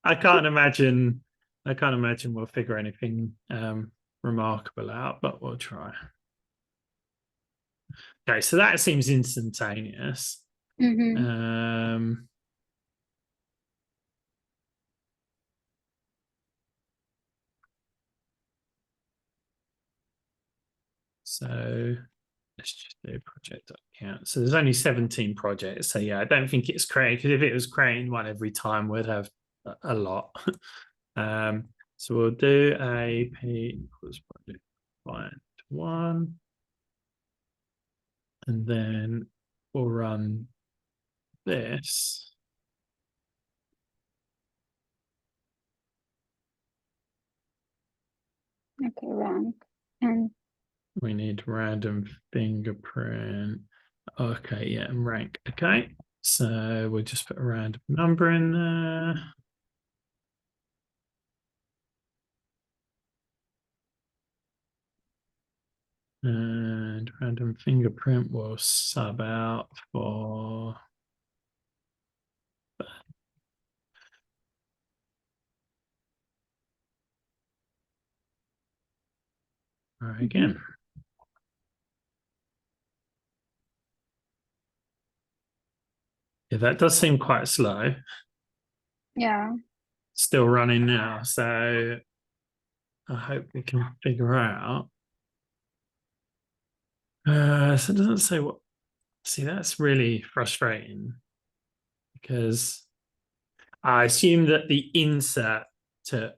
I can't imagine. I can't imagine we'll figure anything remarkable out, but we'll try. Okay, so that seems instantaneous. Mm-hmm. Um, so let's just do project count. So there's only 17 projects. So yeah, I don't think it's creating, because if it was creating one every time, we'd have a lot. So we'll do a p equals project find one, and then we'll run this. Okay, rank. And We need random fingerprint. Okay, yeah, and rank. Okay, so we'll just put a random number in there. And random fingerprint will sub out for mm-hmm. again. Yeah, that does seem quite slow. Yeah. Still running now, so I hope we can figure out. So it doesn't say what. See, that's really frustrating because I assume that the insert took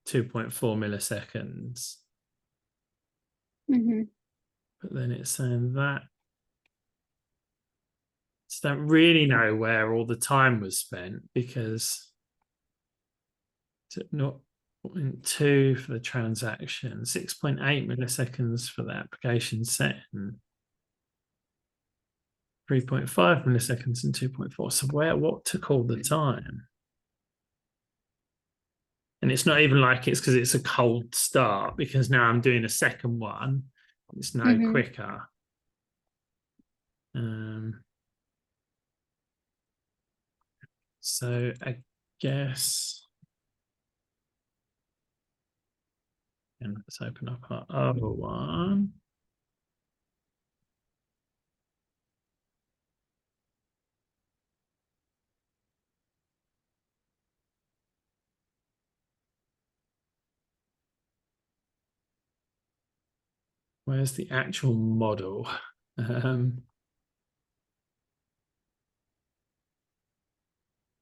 2.4 milliseconds, Mm-hmm. but then it's saying that. So don't really know where all the time was spent because not 0.2 for the transaction, 6.8 milliseconds for the application setting, 3.5 milliseconds and 2.4. So what took all the time? And it's not even like it's because it's a cold start, because now I'm doing a second one. It's no Mm-hmm. quicker. Um, so I guess, and let's open up our other one. Where's the actual model? Um,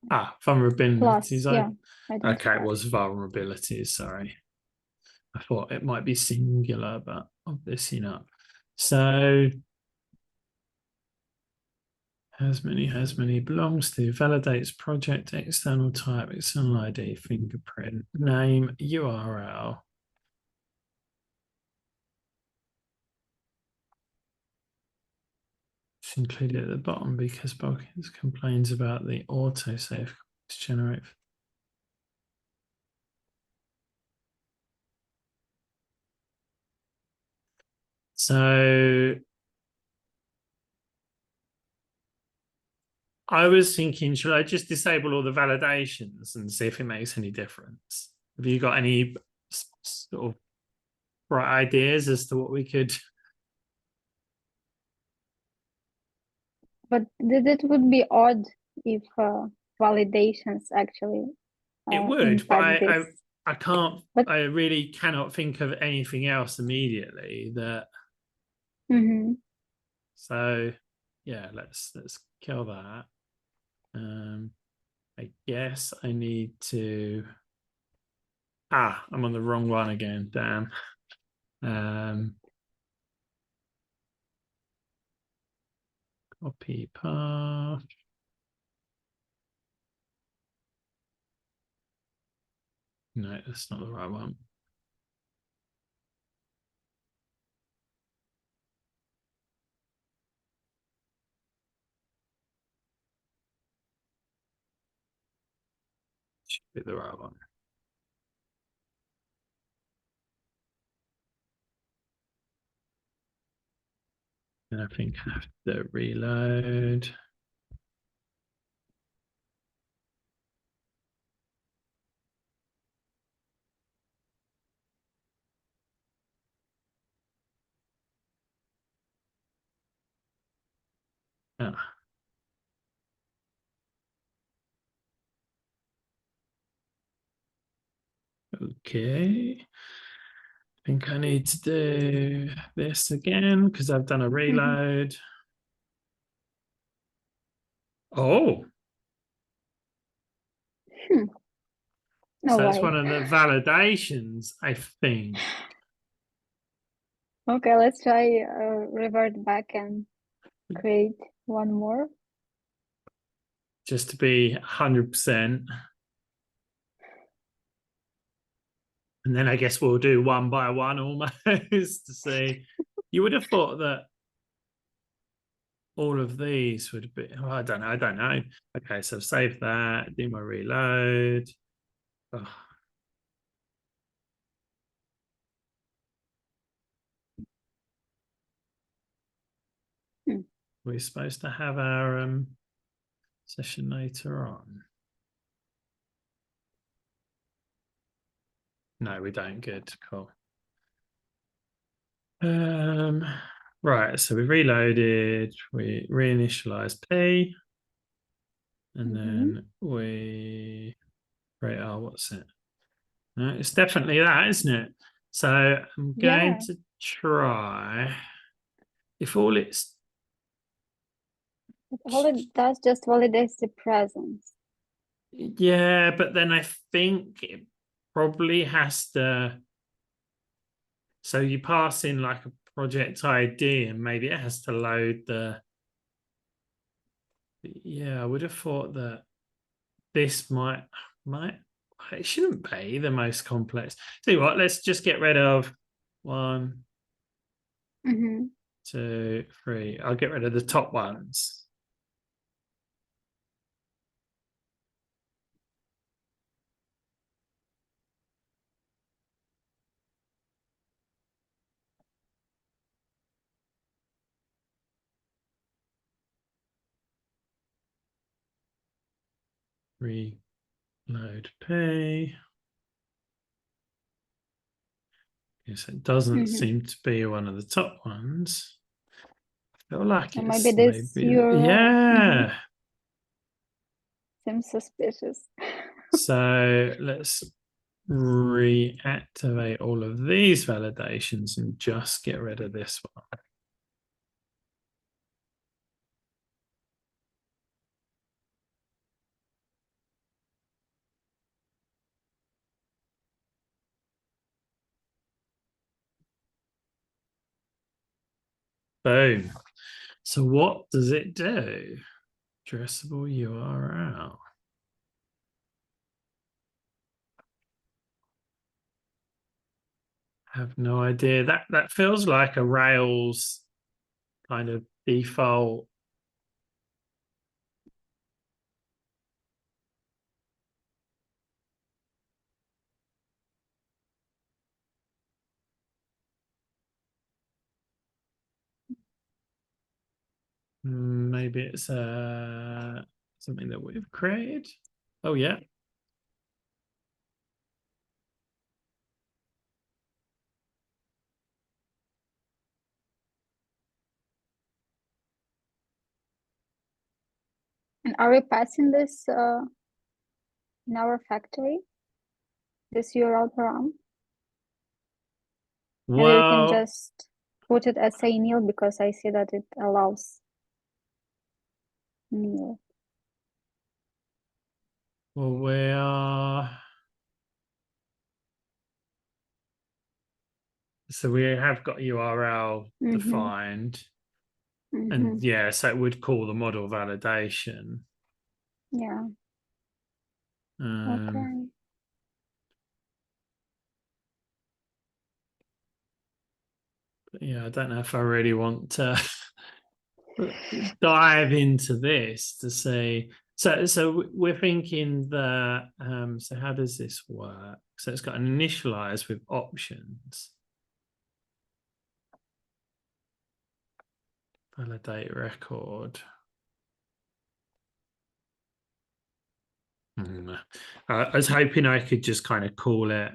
Plus, vulnerabilities. yeah, Okay, it identifier. was vulnerabilities. Sorry, I thought it might be singular, but obviously not. So has many belongs to validates project external type external ID fingerprint name URL. It's included at the bottom because Balkans complains about the autosave generate. So I was thinking, should I just disable all the validations and see if it makes any difference? Have you got any sort of bright ideas as to what we could? But that would be odd if validations actually It would, but impact this. I can't. But I really cannot think of anything else immediately that. mm-hmm. So, yeah, let's kill that. Um, I guess I need to. I'm on the wrong one again. Damn. Um, copy path. No, that's not the right one. Should be the right one. And I think I have to reload. Ah. Okay. I think I need to do this again because I've done a reload. Oh, No so it's way. one of the validations, I think. Okay, let's try revert back and create one more. Just to be 100%. And then I guess we'll do one by one almost to see. You would have thought that all of these would be, oh, I don't know. Okay, so save that, do my reload. Oh. We're supposed to have our session later on. No, we don't. Good, cool. Right, so we reloaded, we reinitialized P, and then we create our, what's it? No, it's definitely that, isn't it? So I'm going Yeah, to try, if all it's, all it does just validates the presence. yeah, but then I think it probably has to, so you pass in like a project ID and maybe it has to load the, yeah, I would have thought that this might it shouldn't be the most complex. Tell you what, let's just get rid of 1, 2, 3. I'll get rid of the top ones. Reload P. Yes, it doesn't seem to be one of the top ones. I feel like Or maybe it's this maybe, URL yeah. seems suspicious. So let's reactivate all of these validations and just get rid of this one. Boom. So what does it do? Addressable URL. I have no idea. That feels like a Rails kind of default. Maybe it's something that we've created. Oh yeah. And are we passing this in our factory? This URL param? Maybe we can Well, just put it as a nil because I see that it allows nil. well, we are. So we have got URL defined. And yeah, so it would call the model validation. Yeah. Okay. Yeah, I don't know if I really want to dive into this to see. So we're thinking that. So how does this work? So it's got an initialize with options. Validate record. I was hoping I could just kind of call it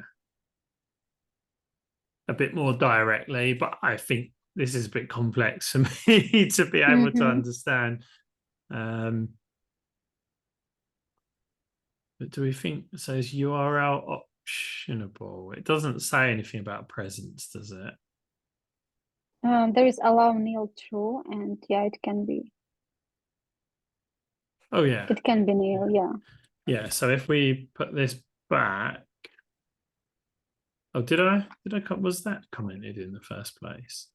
a bit more directly, but I think this is a bit complex for me to be able to Mm-hmm. understand. But do we think it says URL optionable? It doesn't say anything about presence, does it? There is allow nil true, and yeah, it can be. Oh yeah. It can be nil, yeah. Yeah. So if we put this back, oh, was that commented in the first place?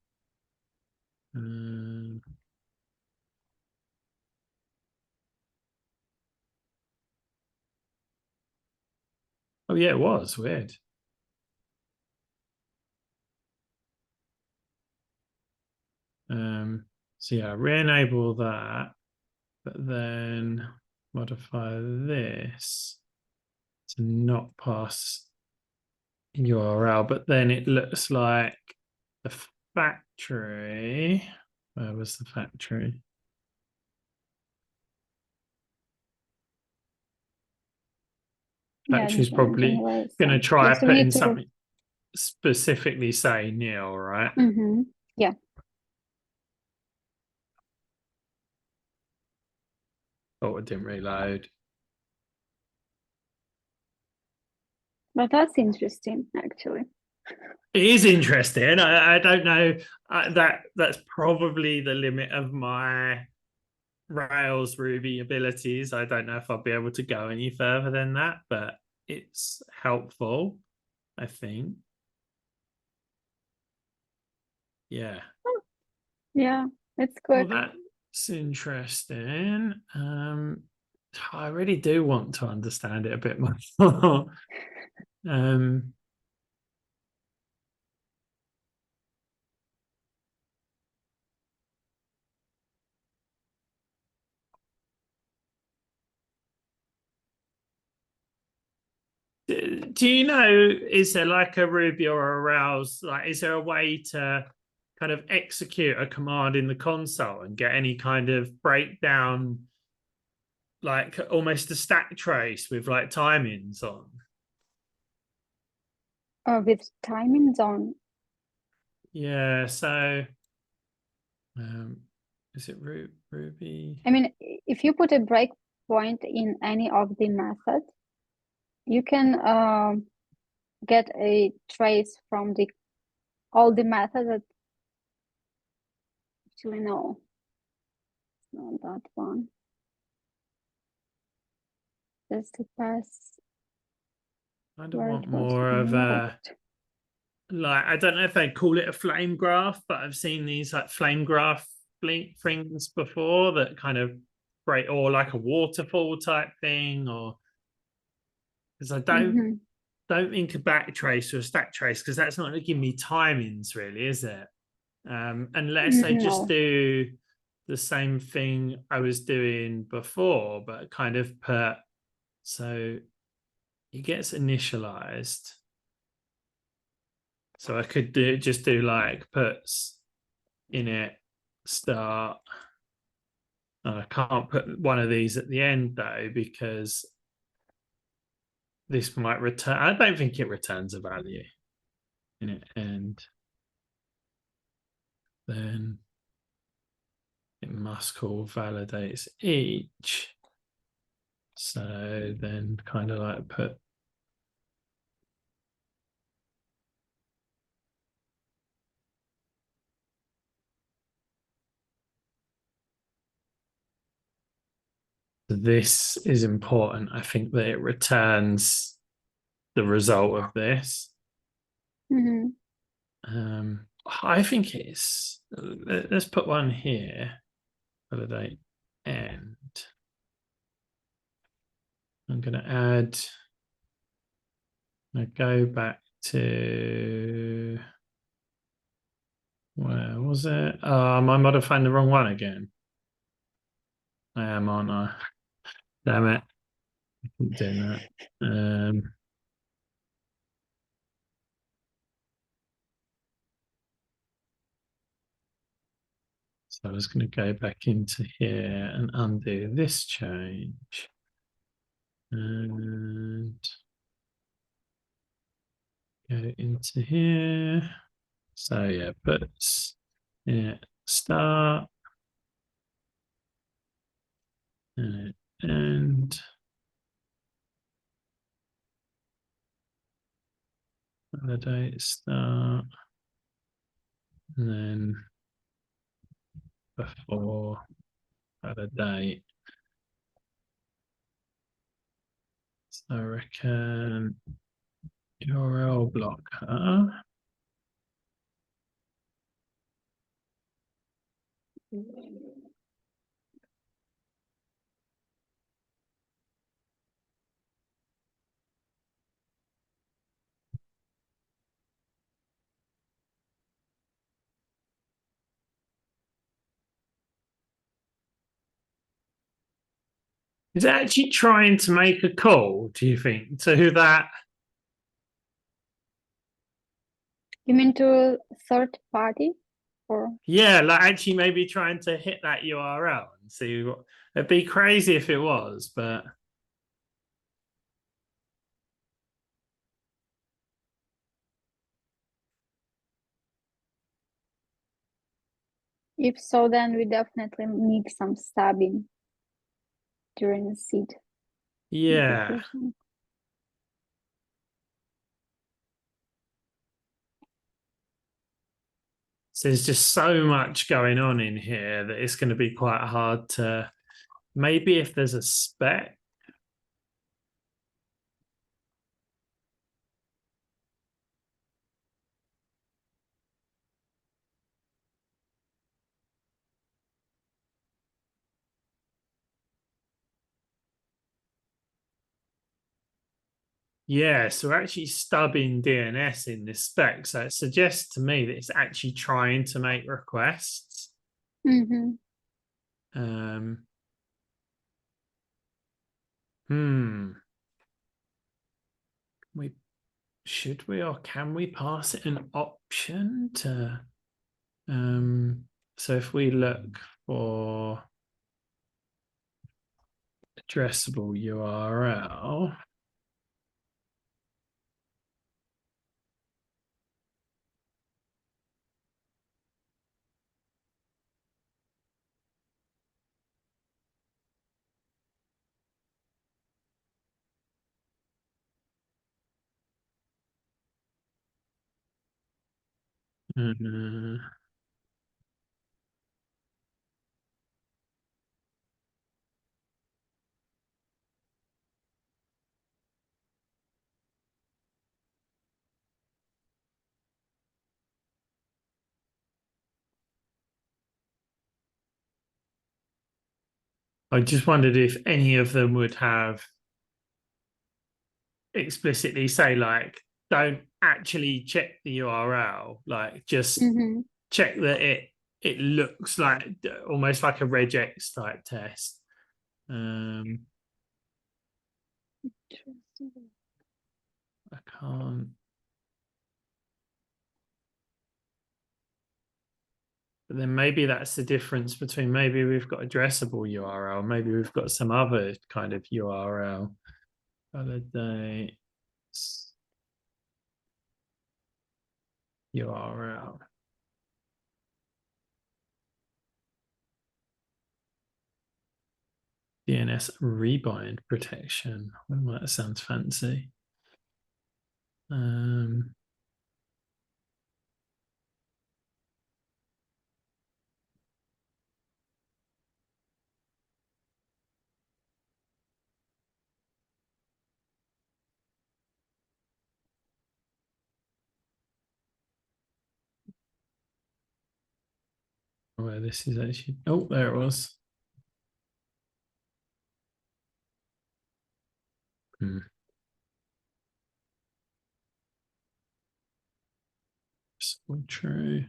Oh yeah, it was weird. So yeah, re-enable that, but then modify this to not pass URL, but then it looks like the factory. Where was the factory? Yeah, Factory's probably generate. going to try Yeah, so we putting need to. something specifically say nil, right? Mm-hmm. Yeah. Oh, it didn't reload. But that's interesting, actually. It is interesting. I don't know. That's probably the limit of my Rails Ruby abilities. I don't know if I'll be able to go any further than that, but it's helpful, I think. Yeah. Yeah, it's Well, good. that's interesting. I really do want to understand it a bit more. um, do you know, is there like a Ruby or a Rails, like, is there a way to kind of execute a command in the console and get any kind of breakdown, like almost a stack trace with like timings on? With timing zone. Yeah, so is it Ruby? I mean, if you put a breakpoint in any of the methods, you can get a trace from all the methods that actually no, it's not that one. Just the pass. I don't want more of a, like, I don't know if they call it a flame graph, but I've seen these like flame graph things before that kind of break, or like a waterfall type thing, or because I don't think a backtrace or a stack trace, because that's not going to give me timings really, is it? Unless I just No. do the same thing I was doing before, but kind of put, so it gets initialized. So I could just do like puts in it start. I can't put one of these at the end though, because this might return. I don't think it returns a value in it, and then it must call validates each. So then kind of like put this is important. I think that it returns the result of this. I think it's, let's put one here, validate end. I'm going to add, I go back to, where was it? Am I modifying the wrong one again? I am, aren't I? Damn it. I keep doing that. So I was going to go back into here and undo this change. And go into here. So yeah, puts Yeah, start. And validate start. And then before validate. So I reckon URL blocker. Is it actually trying to make a call, do you think, to that? You mean to third party? Or Yeah, like actually maybe trying to hit that URL and see what it'd be crazy if it was, but if so, then we definitely need some stabbing during the seed yeah. execution. So there's just so much going on in here that it's going to be quite hard to maybe if there's a spec. Yeah, so we're actually stubbing DNS in this spec. So it suggests to me that it's actually trying to make requests. Mm-hmm. Um, hmm. We should we or can we pass it an option to so if we look for addressable URL. Uh, I just wondered if any of them would have explicitly say like don't actually check the URL, like just Mm-hmm. check that it looks like almost like a regex type test. I can't. But then maybe that's the difference between maybe we've got addressable URL, maybe we've got some other kind of URL. Validate URL. DNS rebind protection. Well, that sounds fancy. Where this is actually, oh, there it was. So true.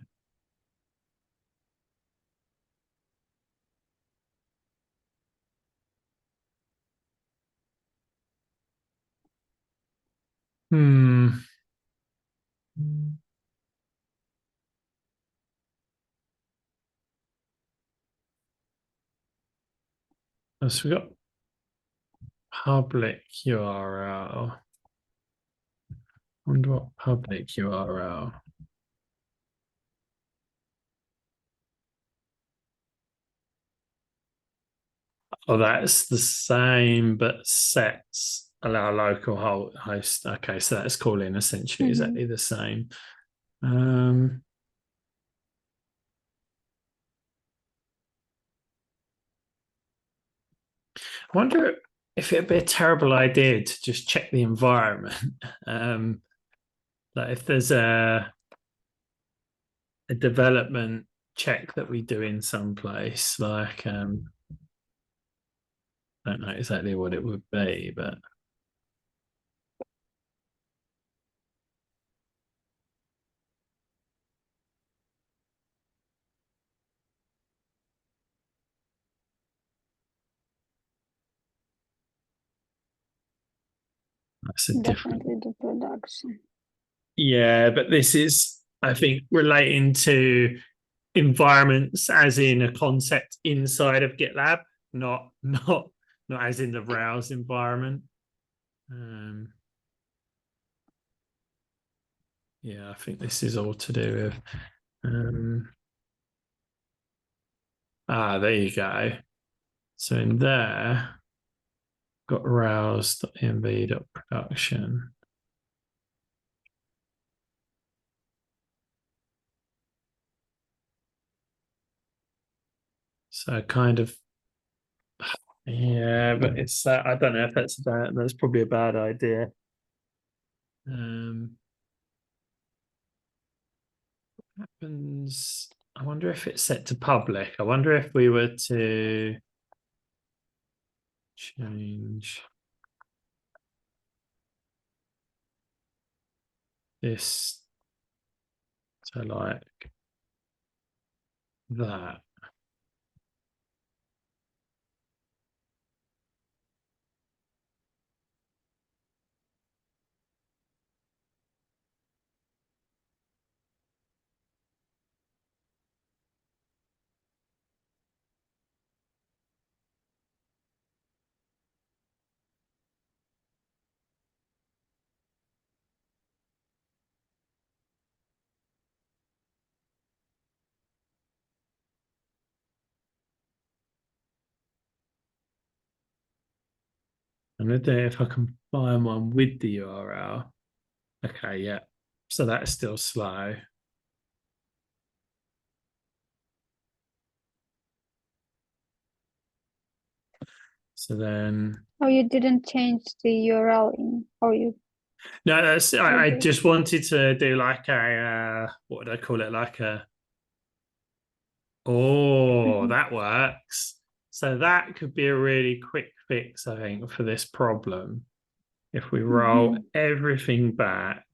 Hmm. So we got public URL. Wonder what public URL. Oh, that's the same, but sets allow local host. Okay, so that's calling essentially exactly the same. I wonder if it'd be a terrible idea to just check the environment. Like if there's a development check that we do in some place, like I don't know exactly what it would be, but that's a different. Definitely the production. Yeah, but this is, I think, relating to environments as in a concept inside of GitLab, not as in the Rails environment. Yeah, I think this is all to do with there you go. So in there, got Rails.env.production. So kind of, yeah, but it's I don't know if that's probably a bad idea. Happens. I wonder if it's set to public. I wonder if we were to change this to like that. I'm gonna do it if I can find one with the URL. Okay, yeah. So that's still slow. So then Oh, you didn't change the URL in, or you no, that's I did? just wanted to do like a what would I call it? Like a oh, that works. So that could be a really quick fix, I think, for this problem. If we roll everything back.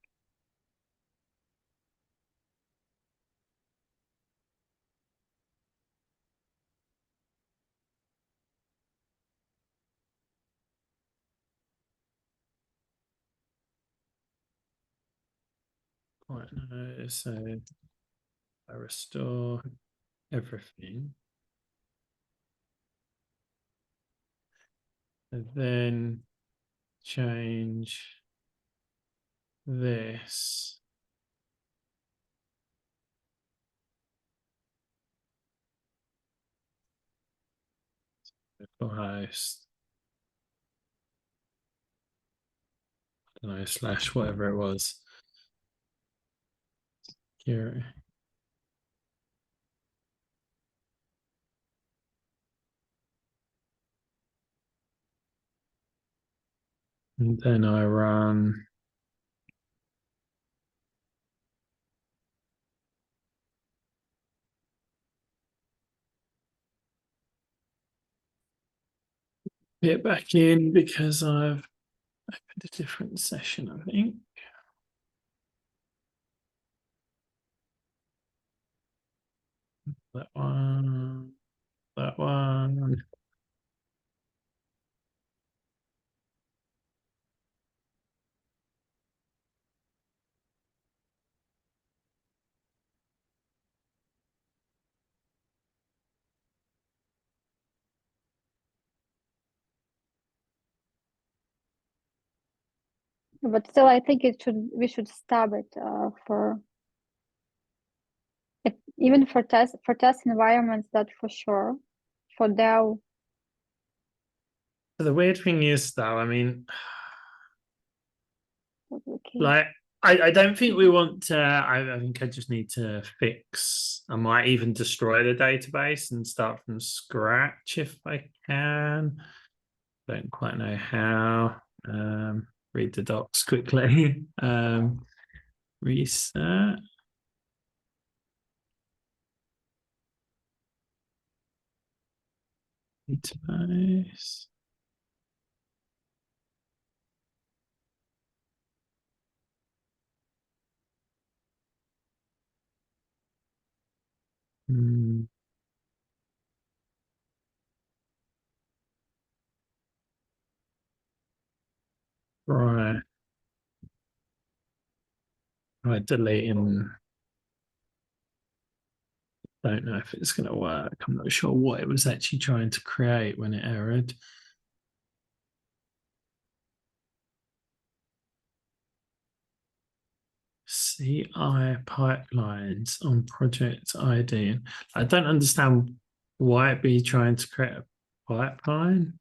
Right, no, so I restore everything. And then change this. Local host. I don't know, slash whatever it was. Here. And then I run it back in because I've opened a different session, I think. That one, that one. But still, I think we should stop it for it, even for test environments. That for sure. For Dell, But the weird thing is, though, I mean, Okay. like, I don't think we want to. I think I just need to fix. I might even destroy the database and start from scratch if I can. Don't quite know how. Read the docs quickly. Reset. Database. Right. Right, deleting. Don't know if it's going to work. I'm not sure what it was actually trying to create when it errored. CI pipelines on project ID. I don't understand why it'd be trying to create a pipeline.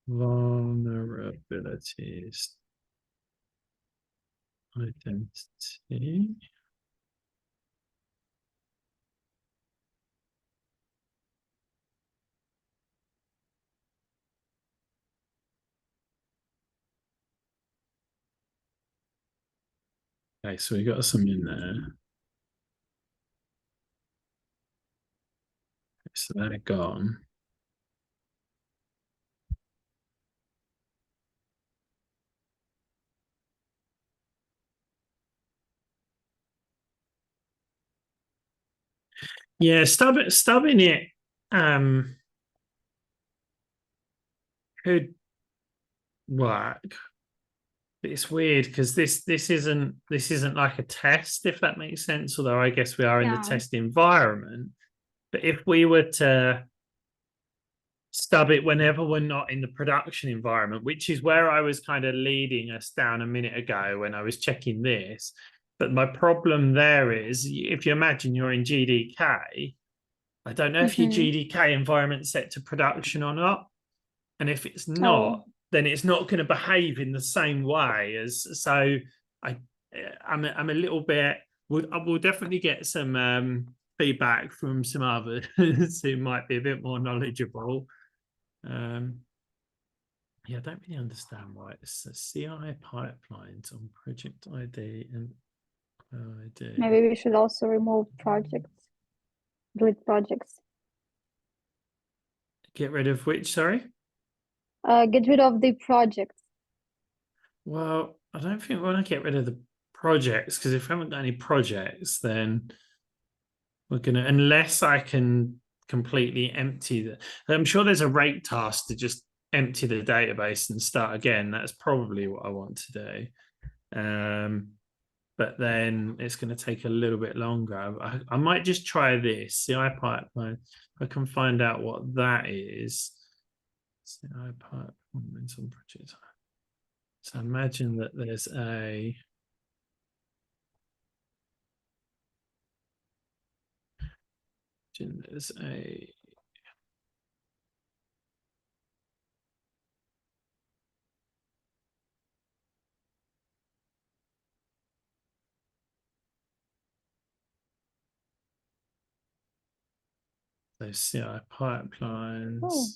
Vulnerabilities. Identity. Okay, so we got some in there. So they're gone. Yeah, stubbing it could work. But it's weird because this isn't like a test, if that makes sense. Although I guess we are in the Yeah. test environment. But if we were to stub it whenever we're not in the production environment, which is where I was kind of leading us down a minute ago when I was checking this. But my problem there is if you imagine you're in GDK, I don't know if your Mm-hmm. GDK environment's set to production or not. And if it's Oh. not, then it's not going to behave in the same way as so I I'm a little bit we'll definitely get some feedback from some others who might be a bit more knowledgeable. Yeah, I don't really understand why it's a CI pipelines on project ID and ID. Maybe we should also remove projects, delete projects. Get rid of which, sorry? Get rid of the projects. Well, I don't think we want to get rid of the projects because if we haven't got any projects, then we're gonna unless I can completely empty the. I'm sure there's a rate task to just empty the database and start again. That's probably what I want to do. But then it's going to take a little bit longer. I might just try this CI pipeline. If I can find out what that is. CI pipeline on project. So imagine that there's a those CI pipelines. Oh,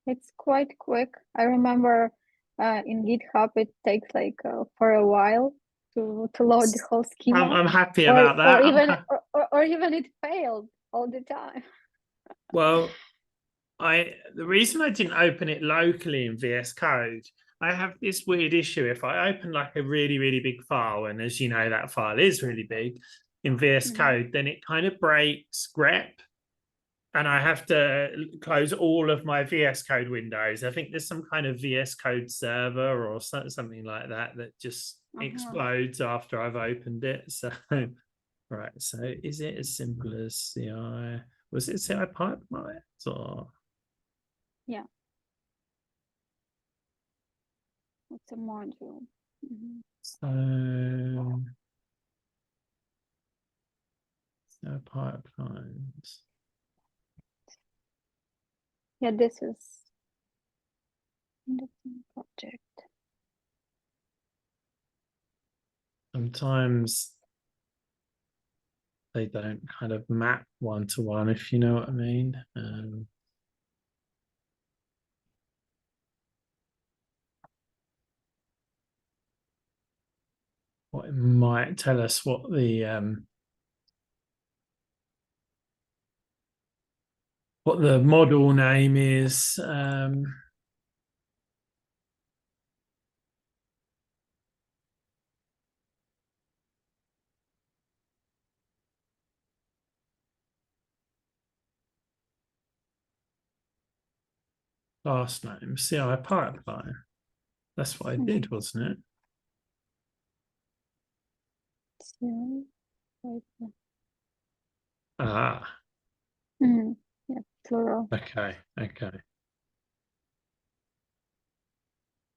it's quite quick. I remember in GitHub it takes like for a while to load the whole schema, I'm happy or about that. or even it failed all the time. Well, the reason I didn't open it locally in VS Code, I have this weird issue. If I open like a really, really big file, and as you know, that file is really big in VS Mhm. Code, then it kind of breaks grep. And I have to close all of my VS Code windows. I think there's some kind of VS Code server or something like that that just Uh-huh. explodes after I've opened it. So, right. So, is it as simple as CI? Was it CI pipelines or? Yeah, it's a module. Mhm. So, CI pipelines. Yeah, this is project. Sometimes they don't kind of map one-to-one, if you know what I mean. What it might tell us what the model name is. Last name, CI pipeline. That's what I did, wasn't it? Ah, Yeah, plural. okay.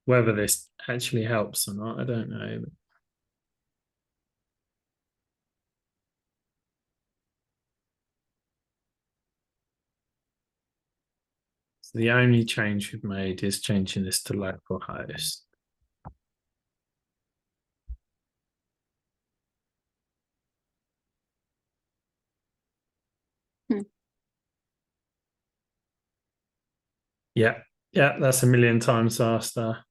Whether this actually helps or not, I don't know. So the only change we've made is changing this to localhost. Yeah, that's a million times faster.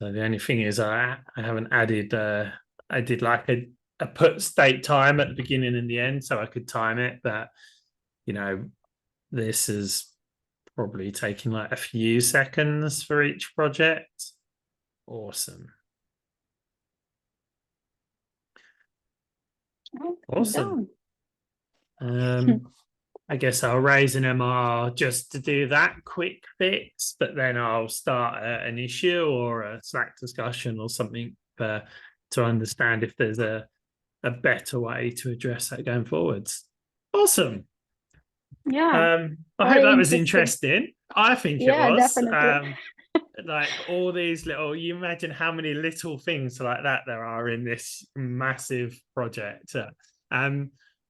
So the only thing is I haven't added I did like a put state time at the beginning and the end so I could time it, but you know, this is probably taking like a few seconds for each project. Awesome. Awesome. I guess I'll raise an MR just to do that quick fix, but then I'll start an issue or a Slack discussion or something to understand if there's a better way to address that going forwards. Awesome. Yeah. I hope that was interesting. I think it was. Definitely. Like all these little, you imagine how many little things like that there are in this massive project.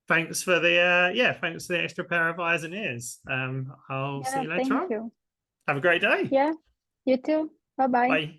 Thanks for the thanks for the extra pair of eyes and ears. I'll see you later on. You. Have a great day. Yeah, you too. Bye-bye. Bye.